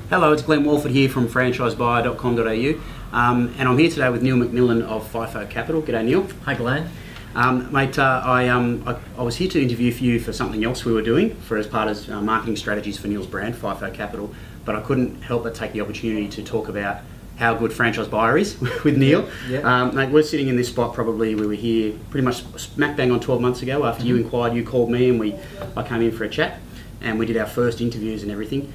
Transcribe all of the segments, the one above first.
Hello, it's Glenn Walford here from franchisebuyer.com.au, and I'm here today with Neil McMillan of Fifo Capital. G'day, Neil. Hi, Glenn. Mate, I was here to interview for you for something else we were doing as part of marketing strategies for Neil's brand, Fifo Capital, but I couldn't help but take the opportunity to talk about how good Franchise Buyer is with Neil. Yeah. Mate, we're sitting in this spot probably, we were here pretty much smack bang on 12 months ago after you inquired, you called me and I came in for a chat and we did our first interviews and everything.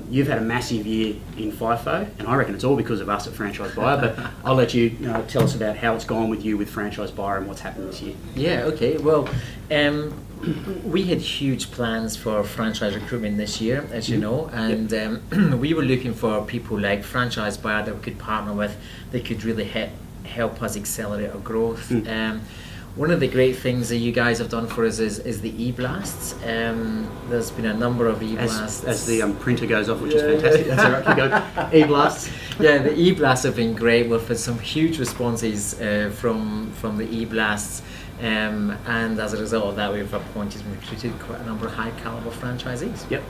You've had a massive year in Fifo, and I reckon it's all because of us at Franchise Buyer, but I'll let you tell us about how it's gone with you with Franchise Buyer and what's happened this year. Yeah, okay. Well, we had huge plans for franchise recruitment this year, as you know, and we were looking for people like Franchise Buyer that we could partner with, that could really help us accelerate our growth. One of the great things that you guys have done for us is the e-blasts. There's been a number of e-blasts. As the printer goes off, which is fantastic. That's all right, keep going. E-blasts. Yeah, the e-blasts have been great. We've had some huge responses from the e-blasts. And as a result of that, we've appointed and recruited quite a number of high caliber franchisees. Yep.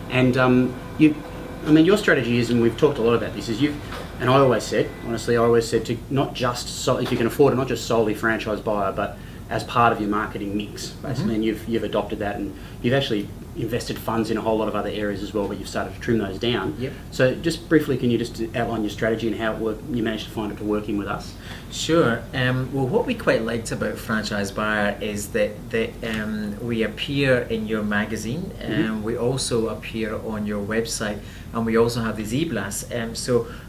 And your strategy is, and we've talked a lot about this, and I always said to not just, if you can afford it, not just solely Franchise Buyer, but as part of your marketing mix, basically. And you've adopted that, and you've actually invested funds in a whole lot of other areas as well, but you've started to trim those down. Yep. So just briefly, can you just outline your strategy and how you managed to find it to working with us? Sure. Well, what we quite liked about Franchise Buyer is that we appear in your magazine, and we also appear on your website, and we also have these e-blasts.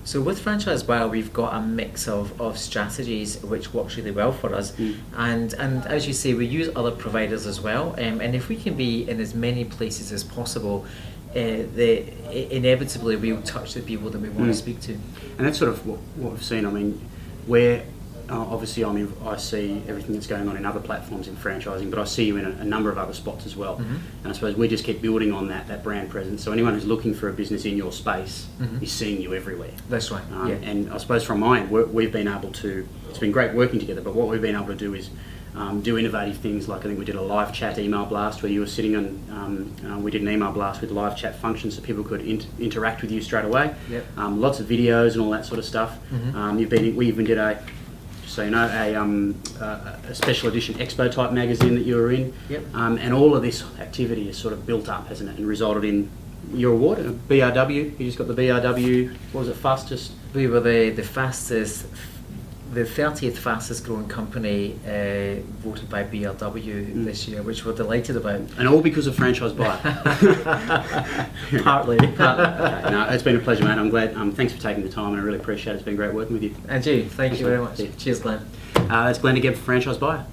So with Franchise Buyer, we've got a mix of strategies which works really well for us. And as you say, we use other providers as well. And if we can be in as many places as possible, inevitably we'll touch the people that we want to speak to. And that's sort of what we've seen. I mean, obviously I see everything that's going on in other platforms in franchising, but I see you in a number of other spots as well. And I suppose we just keep building on that brand presence. So anyone who's looking for a business in your space is seeing you everywhere. That's right. And I suppose from my end, we've been able to, it's been great working together, but what we've been able to do is do innovative things, like I think we did a live chat email blast where you were sitting on, we did an email blast with live chat function so people could interact with you straight away. Yep. Lots of videos and all that sort of stuff. We even did a special edition Expo type magazine that you were in. Yep. And all of this activity has sort of built up, hasn't it, and resulted in your award, BRW. You just got the BRW, what was it, fastest? We were the fastest, the 30th fastest growing company voted by BRW this year, which we're delighted about. And all because of Franchise Buyer. Partly. Okay. No, it's been a pleasure, mate. I'm glad. Thanks for taking the time, and I really appreciate it. It's been great working with you. And you, thank you very much. Cheers, Glenn. That's Glenn again for Franchise Buyer.